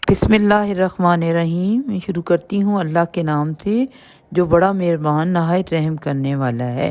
बिस्मिल्लाहिर्रहमानिर्रहीम। मैं शुरू करती हूँ अल्लाह के नाम से जो बड़ा मेहरबान नहायत रहम करने वाला है।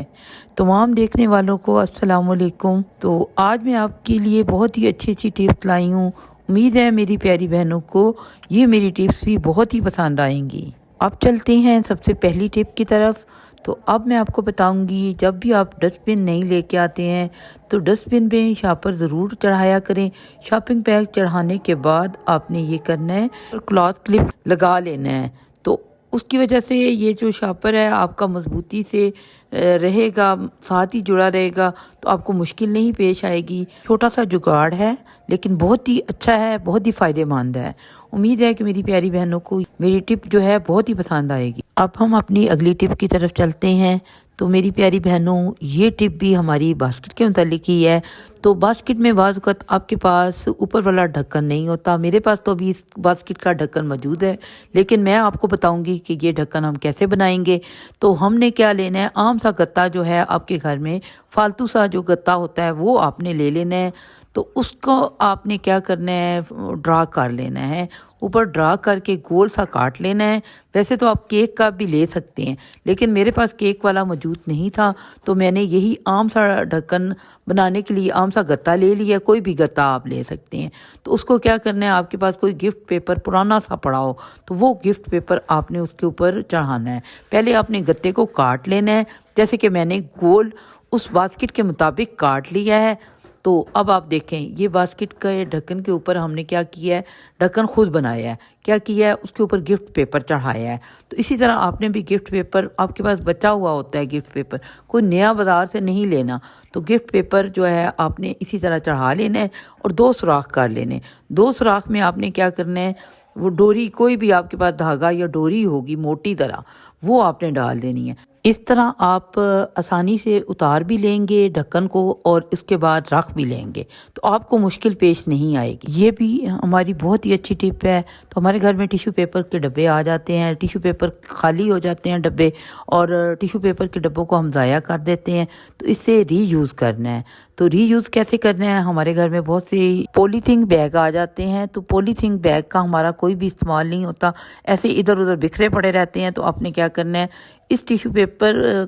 तमाम देखने वालों को अस्सलाम वालेकुम। तो आज मैं आपके लिए बहुत ही अच्छी अच्छी टिप्स लाई हूँ। उम्मीद है मेरी प्यारी बहनों को ये मेरी टिप्स भी बहुत ही पसंद आएंगी। अब चलते हैं सबसे पहली टिप की तरफ। तो अब मैं आपको बताऊंगी, जब भी आप डस्टबिन नहीं लेके आते हैं तो डस्टबिन में शापर ज़रूर चढ़ाया करें। शॉपिंग बैग चढ़ाने के बाद आपने ये करना है, क्लॉथ क्लिप लगा लेना है। तो उसकी वजह से ये जो शापर है आपका मजबूती से रहेगा, साथ ही जुड़ा रहेगा, तो आपको मुश्किल नहीं पेश आएगी। छोटा सा जुगाड़ है लेकिन बहुत ही अच्छा है, बहुत ही फ़ायदेमंद है। उम्मीद है कि मेरी प्यारी बहनों को मेरी टिप जो है बहुत ही पसंद आएगी। अब हम अपनी अगली टिप की तरफ चलते हैं। तो मेरी प्यारी बहनों, ये टिप भी हमारी बास्केट के मुतालिक ही है। तो बास्केट में बाज़ वक़्त आपके पास ऊपर वाला ढक्कन नहीं होता। मेरे पास तो अभी इस बास्केट का ढक्कन मौजूद है, लेकिन मैं आपको बताऊंगी कि ये ढक्कन हम कैसे बनाएंगे। तो हमने क्या लेना है, आम सा गत्ता जो है आपके घर में, फालतू सा जो गत्ता होता है वो आपने ले लेना है। तो उसको आपने क्या करना है, ड्रा कर लेना है। ऊपर ड्रा करके गोल सा काट लेना है। वैसे तो आप केक का भी ले सकते हैं, लेकिन मेरे पास केक वाला मौजूद नहीं था, तो मैंने यही आम सा ढक्कन बनाने के लिए आम सा गत्ता ले लिया। कोई भी गत्ता आप ले सकते हैं। तो उसको क्या करना है, आपके पास कोई गिफ्ट पेपर पुराना सा पड़ा हो तो वो गिफ्ट पेपर आपने उसके ऊपर चढ़ाना है। पहले आपने गत्ते को काट लेना है, जैसे कि मैंने गोल उस बास्केट के मुताबिक काट लिया है। तो अब आप देखें, ये बास्केट का ढक्कन के ऊपर हमने क्या किया है, ढक्कन खुद बनाया है। क्या किया है, उसके ऊपर गिफ्ट पेपर चढ़ाया है। तो इसी तरह आपने भी गिफ्ट पेपर, आपके पास बचा हुआ होता है गिफ्ट पेपर, कोई नया बाज़ार से नहीं लेना। तो गिफ्ट पेपर जो है आपने इसी तरह चढ़ा लेना है और दो सुराख कर लेने। दो सुराख में आपने क्या करना है, वो डोरी, कोई भी आपके पास धागा या डोरी होगी मोटी तरह, वो आपने डाल देनी है। इस तरह आप आसानी से उतार भी लेंगे ढक्कन को और इसके बाद रख भी लेंगे, तो आपको मुश्किल पेश नहीं आएगी। ये भी हमारी बहुत ही अच्छी टिप है। तो हमारे घर में टिश्यू पेपर के डब्बे आ जाते हैं, टिश्यू पेपर खाली हो जाते हैं डब्बे, और टिश्यू पेपर के डब्बों को हम ज़ाया कर देते हैं। तो इससे रीयूज़ करना है। तो रीयूज़ कैसे करना है, हमारे घर में बहुत से पॉलीथीन बैग आ जाते हैं। तो पॉलीथीन बैग का हमारा कोई भी इस्तेमाल नहीं होता, ऐसे इधर उधर बिखरे पड़े रहते हैं। तो आपने क्या करना है, इस टिश्यू पेपर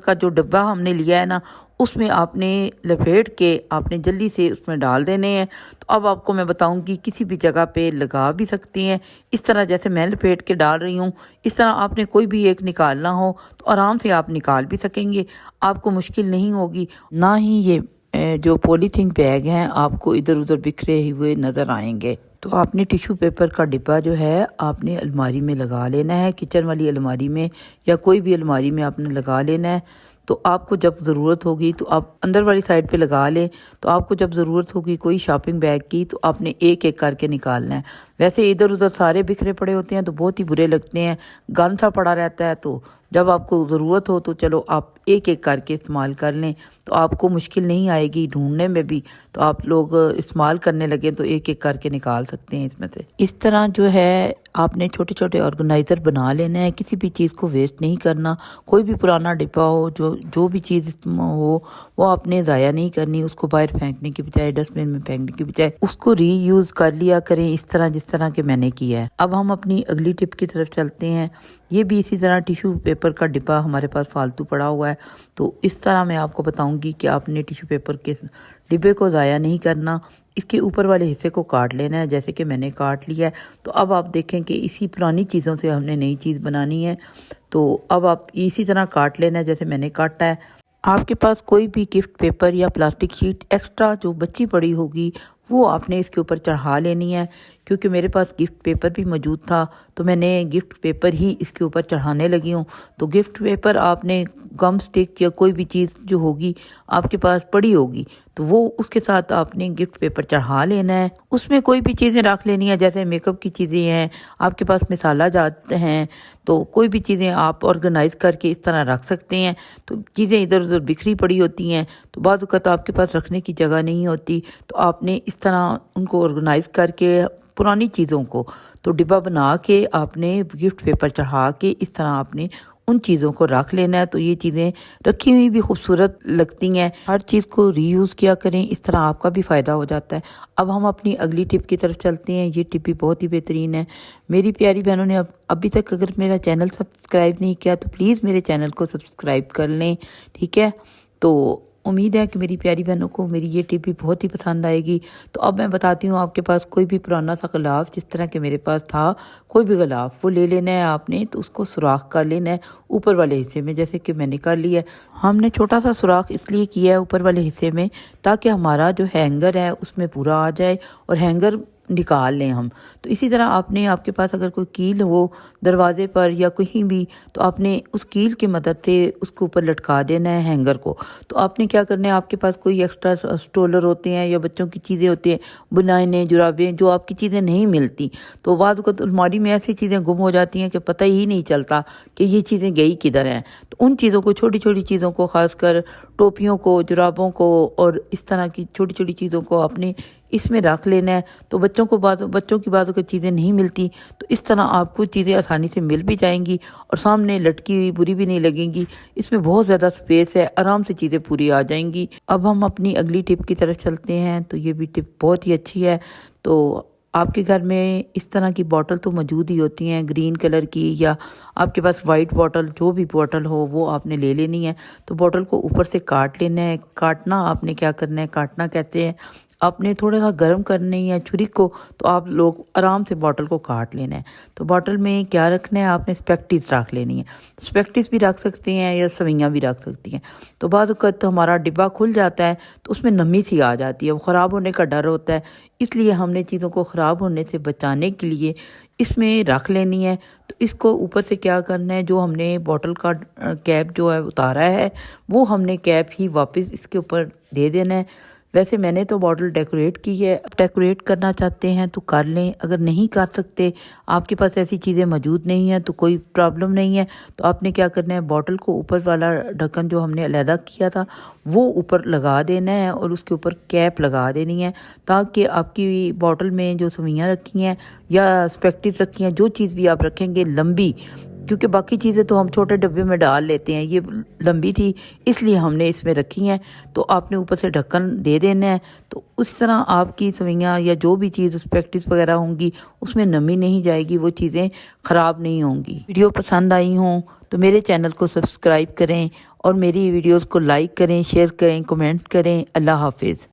का जो डब्बा हमने लिया है ना, उसमें आपने लपेट के आपने जल्दी से उसमें डाल देने हैं। तो अब आपको मैं बताऊंगी, किसी भी जगह पे लगा भी सकती हैं, इस तरह जैसे मैं लपेट के डाल रही हूँ। इस तरह आपने कोई भी एक निकालना हो तो आराम से आप निकाल भी सकेंगे, आपको मुश्किल नहीं होगी। ना ही ये जो पॉलीथीन बैग हैं आपको इधर उधर बिखरे हुए नज़र आएंगे। तो आपने टिश्यू पेपर का डिब्बा जो है आपने अलमारी में लगा लेना है, किचन वाली अलमारी में या कोई भी अलमारी में आपने लगा लेना है। तो आपको जब ज़रूरत होगी तो आप अंदर वाली साइड पे लगा लें। तो आपको जब ज़रूरत होगी कोई शॉपिंग बैग की तो आपने एक एक करके निकालना है। वैसे इधर उधर सारे बिखरे पड़े होते हैं तो बहुत ही बुरे लगते हैं, गंद सा पड़ा रहता है। तो जब आपको ज़रूरत हो तो चलो आप एक एक करके इस्तेमाल कर लें, तो आपको मुश्किल नहीं आएगी ढूंढने में भी। तो आप लोग इस्तेमाल करने लगे तो एक एक करके निकाल सकते हैं इसमें से। इस तरह जो है आपने छोटे छोटे ऑर्गेनाइज़र बना लेना है, किसी भी चीज़ को वेस्ट नहीं करना। कोई भी पुराना डिब्बा हो, जो भी चीज़ हो, वो आपने ज़ाया नहीं करनी। उसको बाहर फेंकने की बजाय, डस्टबिन में फेंकने की बजाय उसको रीयूज़ कर लिया करें, इस तरह जिस तरह के मैंने किया है। अब हम अपनी अगली टिप की तरफ चलते हैं। ये भी इसी तरह टिश्यू पेपर का डिब्बा हमारे पास फालतू पड़ा हुआ है। तो इस तरह मैं आपको बताऊंगी कि आपने टिश्यू पेपर के डिब्बे को ज़ाया नहीं करना। इसके ऊपर वाले हिस्से को काट लेना है, जैसे कि मैंने काट लिया है। तो अब आप देखें कि इसी पुरानी चीज़ों से हमने नई चीज़ बनानी है। तो अब आप इसी तरह काट लेना है जैसे मैंने काटा है। आपके पास कोई भी गिफ्ट पेपर या प्लास्टिक शीट एक्स्ट्रा जो बची पड़ी होगी वो आपने इसके ऊपर चढ़ा लेनी है। क्योंकि मेरे पास गिफ्ट पेपर भी मौजूद था तो मैंने गिफ्ट पेपर ही इसके ऊपर चढ़ाने लगी हूँ। तो गिफ्ट पेपर आपने गम स्टिक या कोई भी चीज़ जो होगी आपके पास पड़ी होगी तो वो उसके साथ आपने गिफ्ट पेपर चढ़ा लेना है। उसमें कोई भी चीज़ें रख लेनी है, जैसे मेकअप की चीज़ें हैं, आपके पास मसाला जाते हैं, तो कोई भी चीज़ें आप ऑर्गेनाइज़ करके इस तरह रख सकते हैं। तो चीज़ें इधर उधर बिखरी पड़ी होती हैं तो बाद वक़्त आपके पास रखने की जगह नहीं होती, तो आपने इस तरह उनको ऑर्गेनाइज़ करके पुरानी चीज़ों को तो डिब्बा बना के आपने गिफ्ट पेपर चढ़ा के इस तरह आपने ان چیزوں کو رکھ لینا ہے، تو یہ چیزیں رکھی ہوئی بھی خوبصورت لگتی ہیں۔ ہر چیز کو ری یوز کیا کریں، اس طرح آپ کا بھی فائدہ ہو جاتا ہے۔ اب ہم اپنی اگلی ٹپ کی طرف چلتے ہیں۔ یہ ٹپ بھی بہت ہی بہترین ہے۔ میری پیاری بہنوں نے ابھی تک اگر میرا چینل سبسکرائب نہیں کیا تو پلیز میرے چینل کو سبسکرائب کر لیں، ٹھیک ہے؟ تو امید ہے کہ میری پیاری بہنوں کو میری یہ ٹپ بھی بہت ہی پسند آئے گی۔ تو اب میں بتاتی ہوں، آپ کے پاس کوئی بھی پرانا سا غلاف، جس طرح کہ میرے پاس تھا کوئی بھی غلاف، وہ لے لینا ہے آپ نے، تو اس کو سوراخ کر لینا ہے اوپر والے حصے میں، جیسے کہ میں نے کر لیا ہے۔ ہم نے چھوٹا سا سوراخ اس لیے کیا ہے اوپر والے حصے میں تاکہ ہمارا جو ہینگر ہے اس میں پورا آ جائے اور ہینگر نکال لیں ہم۔ تو اسی طرح آپ کے پاس اگر کوئی کیل ہو دروازے پر یا کہیں بھی، تو آپ نے اس کیل کی مدد سے اس کو اوپر لٹکا دینا ہے ہینگر کو۔ تو آپ نے کیا کرنا ہے، آپ کے پاس کوئی ایکسٹرا سٹولر ہوتے ہیں یا بچوں کی چیزیں ہوتی ہیں، بنائیں جرابیں، جو آپ کی چیزیں نہیں ملتی، تو بعض اوقات الماری میں ایسی چیزیں گم ہو جاتی ہیں کہ پتہ ہی نہیں چلتا کہ یہ چیزیں گئی کدھر ہیں۔ تو ان چیزوں کو، چھوٹی چھوٹی چیزوں کو، خاص کر ٹوپیوں کو، جرابوں کو اور اس طرح کی چھوٹی چھوٹی چیزوں کو اپنے اس میں رکھ لینا ہے۔ تو بچوں کی بازو کی چیزیں نہیں ملتی، تو اس طرح آپ کو چیزیں آسانی سے مل بھی جائیں گی اور سامنے لٹکی ہوئی بری بھی نہیں لگیں گی۔ اس میں بہت زیادہ سپیس ہے، آرام سے چیزیں پوری آ جائیں گی۔ اب ہم اپنی اگلی ٹپ کی طرف چلتے ہیں۔ تو یہ بھی ٹپ بہت ہی اچھی ہے۔ تو آپ کے گھر میں اس طرح کی بوٹل تو موجود ہی ہوتی ہیں، گرین کلر کی، یا آپ کے پاس وائٹ بوٹل، جو بھی بوٹل ہو وہ آپ نے لے لینی ہے۔ تو بوٹل کو اوپر سے کاٹ لینا ہے۔ کاٹنا آپ نے کیا کرنا ہے، کاٹنا کہتے ہیں آپ نے تھوڑا سا گرم کرنی ہے چھری کو، تو آپ لوگ آرام سے بوٹل کو کاٹ لینا ہے۔ تو بوٹل میں کیا رکھنا ہے، آپ نے اسپیکٹس رکھ لینی ہے۔ اسپیکٹس بھی رکھ سکتے ہیں یا سوئیاں بھی رکھ سکتی ہیں۔ تو بعض اوقات ہمارا ڈبہ کھل جاتا ہے تو اس میں نمی سی آ جاتی ہے، وہ خراب ہونے کا ڈر ہوتا ہے، اس لیے ہم نے چیزوں کو خراب ہونے سے بچانے کے لیے اس میں رکھ لینی ہے۔ تو اس کو اوپر سے کیا کرنا ہے، جو ہم نے بوٹل کا کیپ جو ہے اتارا ہے، وہ ہم نے کیپ ہی واپس اس کے اوپر دے دینا ہے۔ ویسے میں نے تو بوٹل ڈیکوریٹ کی ہے، ڈیکوریٹ کرنا چاہتے ہیں تو کر لیں، اگر نہیں کر سکتے، آپ کے پاس ایسی چیزیں موجود نہیں ہیں تو کوئی پرابلم نہیں ہے۔ تو آپ نے کیا کرنا ہے، بوٹل کو اوپر والا ڈھکن جو ہم نے علیحدہ کیا تھا وہ اوپر لگا دینا ہے اور اس کے اوپر کیپ لگا دینی ہے، تاکہ آپ کی بوٹل میں جو سوئیاں رکھی ہیں یا اسپیکٹس رکھی ہیں، جو چیز بھی آپ رکھیں گے لمبی، کیونکہ باقی چیزیں تو ہم چھوٹے ڈبے میں ڈال لیتے ہیں، یہ لمبی تھی اس لیے ہم نے اس میں رکھی ہیں۔ تو آپ نے اوپر سے ڈھکن دے دینا ہے، تو اس طرح آپ کی سوئیاں یا جو بھی چیز اسپیکٹس وغیرہ ہوں گی اس میں نمی نہیں جائے گی، وہ چیزیں خراب نہیں ہوں گی۔ ویڈیو پسند آئی ہوں تو میرے چینل کو سبسکرائب کریں اور میری ویڈیوز کو لائک کریں، شیئر کریں، کمنٹس کریں۔ اللہ حافظ۔